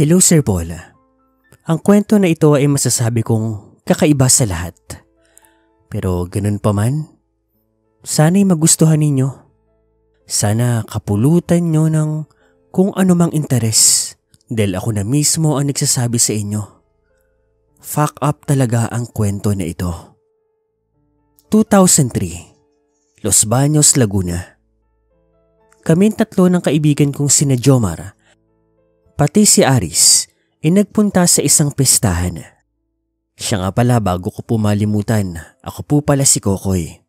Hello Sir Paul. Ang kwento na ito ay masasabi kong kakaiba sa lahat. Pero ganun pa man, sana'y magustuhan ninyo. Sana kapulutan nyo ng kung anumang interes dahil ako na mismo ang nagsasabi sa inyo. Fuck up talaga ang kwento na ito. 2003, Los Baños, Laguna. Kaming tatlo ng kaibigan kong sina Jomar, pati si Aris, ay nagpunta sa isang pestahan. Siya nga pala bago ko po malimutan, ako po pala si Kokoy.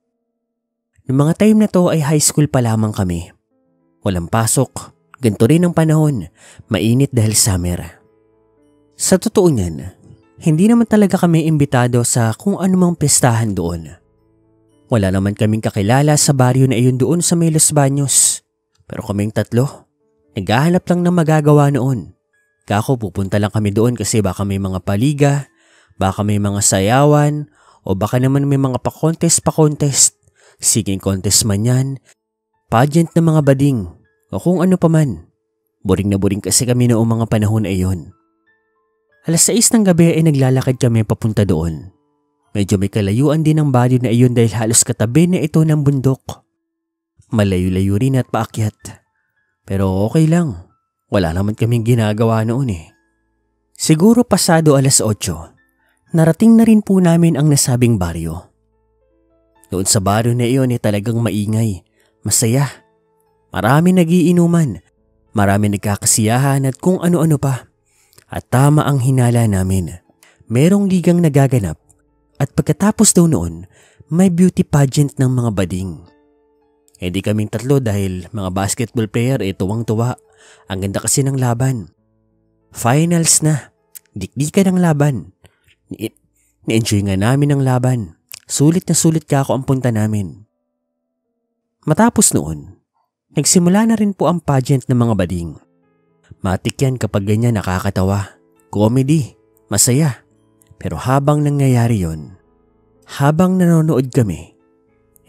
Noong mga time na to ay high school pa lamang kami. Walang pasok, ganito rin ang panahon, mainit dahil summer. Sa totoo niyan, hindi naman talaga kami imbitado sa kung anumang pestahan doon. Wala naman kaming kakilala sa baryo na iyon doon sa may Los Baños. Pero kaming tatlo, naghahanap lang ng magagawa noon. Kako pupunta lang kami doon kasi baka may mga paliga, baka may mga sayawan, o baka naman may mga pa-contest, singing contest man yan, pageant ng mga bading, o kung ano pa man. Boring na boring kasi kami noong mga panahon na iyon. Alas 6 ng gabi ay naglalakad kami papunta doon. Medyo may kalayuan din ang baryo na iyon dahil halos katabi na ito ng bundok. Malayo-layo rin at paakyat. Pero okay lang. Wala naman kaming ginagawa noon eh. Siguro pasado alas 8, narating na rin po namin ang nasabing baryo. Doon sa baryo na iyon ay talagang maingay, masaya. Marami nagiinuman, marami nagkakasiyahan at kung ano-ano pa. At tama ang hinala namin. Merong ligang nagaganap at pagkatapos daw noon, may beauty pageant ng mga bading. Eh di kaming tatlo dahil mga basketball player tuwang-tuwa. Ang ganda kasi ng laban. Finals na. Dikdikan ang laban. Ni-enjoy nga namin ang laban. Sulit na sulit ka ako ang punta namin. Matapos noon, nagsimula na rin po ang pageant ng mga bading. Matik yan kapag ganyan nakakatawa. Comedy. Masaya. Pero habang nangyayari yon, habang nanonood kami,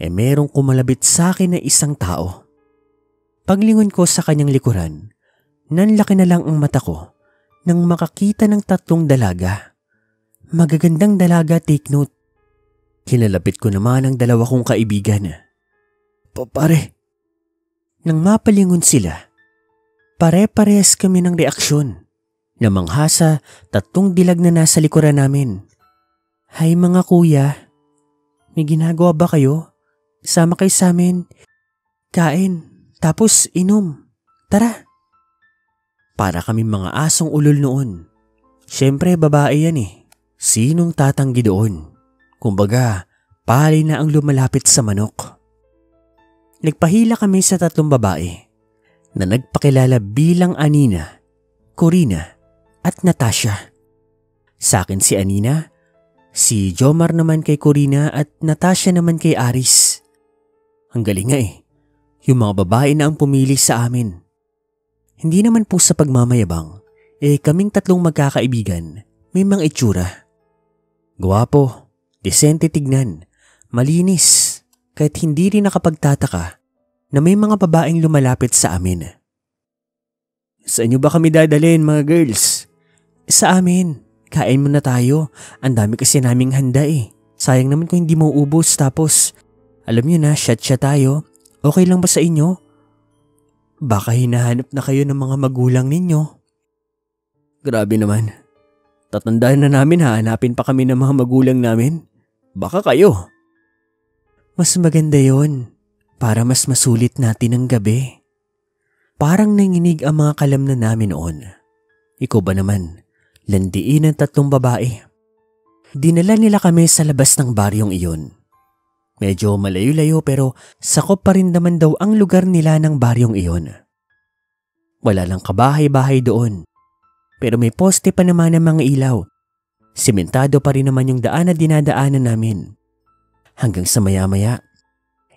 merong kumalabit sa akin na isang tao. Paglingon ko sa kanyang likuran, nanlaki na lang ang mata ko nang makakita ng 3 dalaga. Magagandang dalaga, take note. Kinalapit ko naman ang 2 kong kaibigan. Pare. Nang mapalingon sila, pare-parehas kami ng reaksyon. Namangha sa 3 dilag na nasa likuran namin. Hay mga kuya, may ginagawa ba kayo? Sama kayo sa amin. Kain. Tapos inom. Tara. Para kami mga asong ulol noon. Siyempre babae yan eh. Sinong tatanggi doon? Kumbaga, pali na ang lumalapit sa manok. Nagpahila kami sa 3 babae na nagpakilala bilang Anina, Corina at Natasha. Sa akin si Anina, si Jomar naman kay Corina at Natasha naman kay Aris. Ang galing nga eh. Yung mga babae na ang pumili sa amin. Hindi naman po sa pagmamayabang, kaming 3 magkakaibigan, may mga itsura. Gwapo, desente tignan, malinis, kahit hindi rin nakapagtataka na may mga babaeng lumalapit sa amin. Sa inyo ba kami dadalhin mga girls? Sa amin, kain muna tayo, ang dami kasi naming handa eh. Sayang naman kung hindi mo ubos tapos, alam nyo na, shot tayo. Okay lang ba sa inyo? Baka hinahanap na kayo ng mga magulang ninyo. Grabe naman. Tatandaan na namin hahanapin pa kami ng mga magulang namin. Baka kayo. Mas maganda yon para mas masulit natin ang gabi. Parang nanginig ang mga kalamnan namin noon. Ikaw ba naman? Landiin ang 3 babae. Dinala nila kami sa labas ng baryong iyon. Medyo malayo-layo pero sakop pa rin naman daw ang lugar nila ng baryong iyon. Wala lang kabahay-bahay doon. Pero may poste pa naman ng mga ilaw. Simentado pa rin naman yung daan na dinadaanan namin. Hanggang sa maya-maya,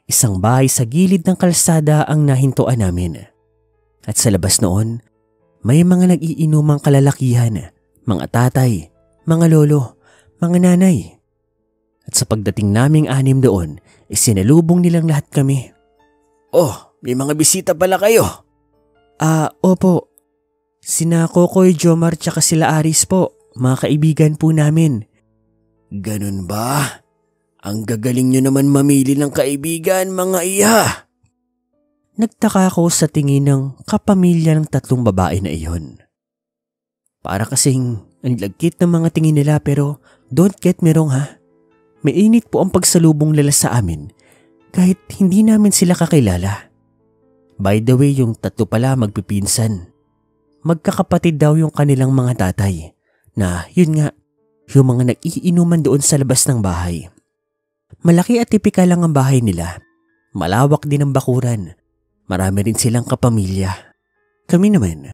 isang bahay sa gilid ng kalsada ang nahintuan namin. At sa labas noon, may mga nag-iinumang kalalakihan, mga tatay, mga lolo, mga nanay. At sa pagdating naming 6 doon, isinalubong nilang lahat kami. Oh, may mga bisita pala kayo. Opo. Sina Kokoy, Jomar tsaka sila Aris po, mga kaibigan po namin. Ganun ba? Ang gagaling nyo naman mamili ng kaibigan, mga iya. Nagtaka ako sa tingin ng kapamilya ng tatlong babae na iyon. Para kasing ang lagkit ng mga tingin nila pero don't get me wrong ha. Mainit po ang pagsalubong nila sa amin kahit hindi namin sila kakilala. By the way, yung tatlo pala magpipinsan. Magkakapatid daw yung kanilang mga tatay na yun nga, yung mga nag-iinuman doon sa labas ng bahay. Malaki at tipikal lang ang bahay nila. Malawak din ang bakuran. Marami rin silang kapamilya. Kami naman,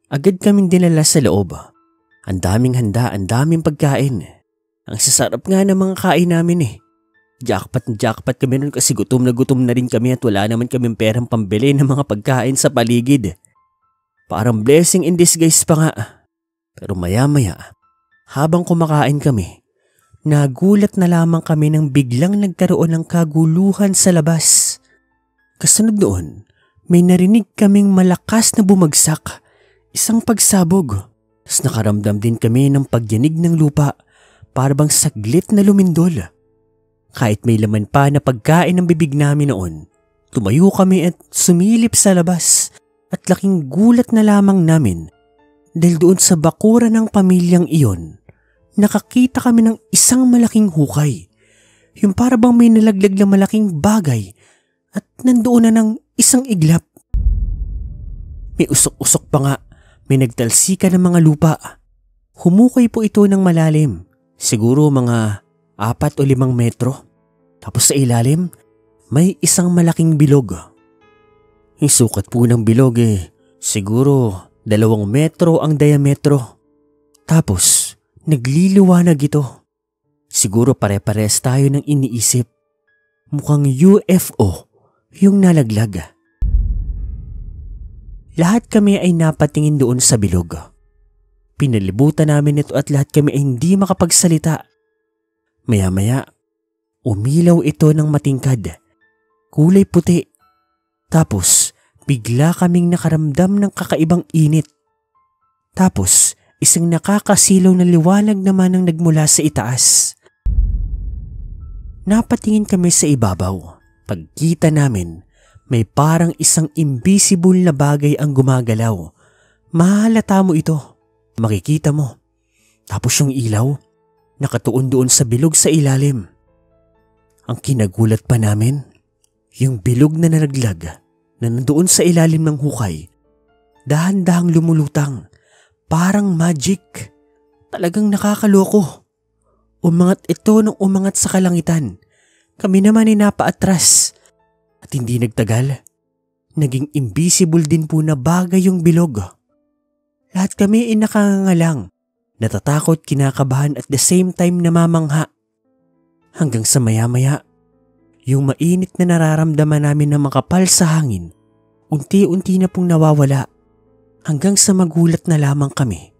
agad kaming dinala sa loob. Ang daming handa, ang daming pagkain. Ang sasarap nga ng mga kain namin eh. Jackpot kami nun kasi gutom na rin kami at wala naman kaming perang pambili ng mga pagkain sa paligid. Parang blessing in disguise pa nga. Pero maya-maya, habang kumakain kami, nagulat na lamang kami nang biglang nagkaroon ng kaguluhan sa labas. Kasunod doon, may narinig kaming malakas na bumagsak, isang pagsabog. Tapos nakaramdam din kami ng pagyanig ng lupa, para bang saglit na lumindol. Kahit may laman pa na pagkain ng bibig namin noon, tumayo kami at sumilip sa labas at laking gulat na lamang namin dahil doon sa bakuran ng pamilyang iyon, nakakita kami ng isang malaking hukay. Yung para bang may nalaglag na malaking bagay at nandoon na ng isang iglap. May usok-usok pa nga, may nagtalsika ng mga lupa. Humukay po ito ng malalim, siguro mga 4 o 5 metro. Tapos sa ilalim, may isang malaking bilog. Yung sukat po ng bilog siguro 2 metro ang diametro. Tapos, nagliliwanag ito. Siguro pare-pares tayo ng iniisip. Mukhang UFO yung nalaglag. Lahat kami ay napatingin doon sa bilog. Pinalibutan namin ito at lahat kami ay hindi makapagsalita. Maya-maya, umilaw ito ng matingkad, kulay puti. Tapos, bigla kaming nakaramdam ng kakaibang init. Tapos, isang nakakasilaw na liwanag naman ang nagmula sa itaas. Napatingin kami sa ibabaw. Pagkita namin, may parang isang invisible na bagay ang gumagalaw. Mahalata mo ito. Makikita mo. Tapos yung ilaw, nakatuon doon sa bilog sa ilalim. Ang kinagulat pa namin, yung bilog na nalaglag na nandoon sa ilalim ng hukay, dahan-dahang lumulutang, parang magic. Talagang nakakaloko. Umangat ito nung umangat sa kalangitan. Kami naman ay napaatras. At hindi nagtagal, naging invisible din po na bagay yung bilog. Lahat kami ay nakangangalang, natatakot, kinakabahan at the same time namamangha. Hanggang sa maya-maya, yung mainit na nararamdaman namin na makapal sa hangin, unti-unti na pong nawawala. Hanggang sa magulat na lamang kami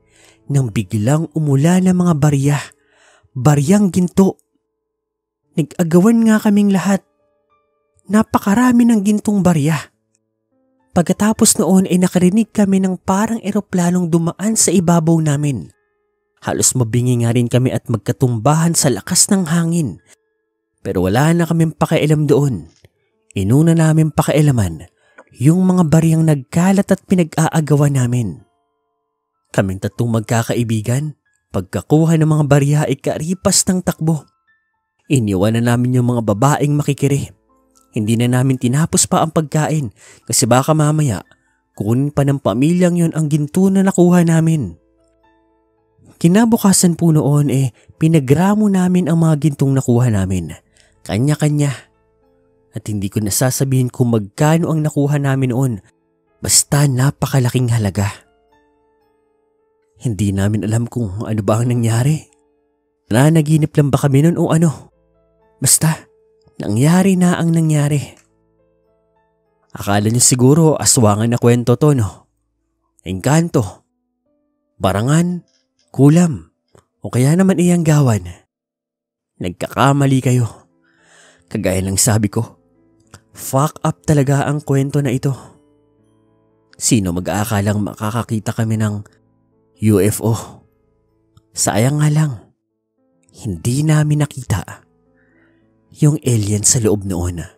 nang biglang umula ng mga barya, baryang ginto. Nag-agawan nga kaming lahat. Napakarami ng gintong barya. Pagkatapos noon ay nakarinig kami ng parang eroplanong dumaan sa ibabaw namin. Halos mabingi nga rin kami at magkatumbahan sa lakas ng hangin. Pero wala na kaming pakialam doon. Inuna namin pakialaman yung mga baryang nagkalat at pinag-aagawan namin. Kaming tatlong magkakaibigan, pagkakuha ng mga barya ay karipas ng takbo. Iniwan na namin yung mga babaeng makikiri. Hindi na namin tinapos pa ang pagkain kasi baka mamaya kunin pa ng pamilyang yon ang ginto na nakuha namin. Kinabukasan po noon pinagramo namin ang mga gintong nakuha namin. Kanya-kanya. At hindi ko nasasabihin kung magkano ang nakuha namin noon. Basta napakalaking halaga. Hindi namin alam kung ano ba ang nangyari. Nanaginip lang ba kami noon o ano? Basta, nangyari na ang nangyari. Akala niyo siguro aswangan na kwento to, no? Engkanto, barangan, kulam, o kaya naman iyang gawan. Nagkakamali kayo. Kagaya ng sabi ko, fuck up talaga ang kwento na ito. Sino mag-aakalang makakakita kami ng UFO? Sayang nga lang, hindi namin nakita yung alien sa loob noon.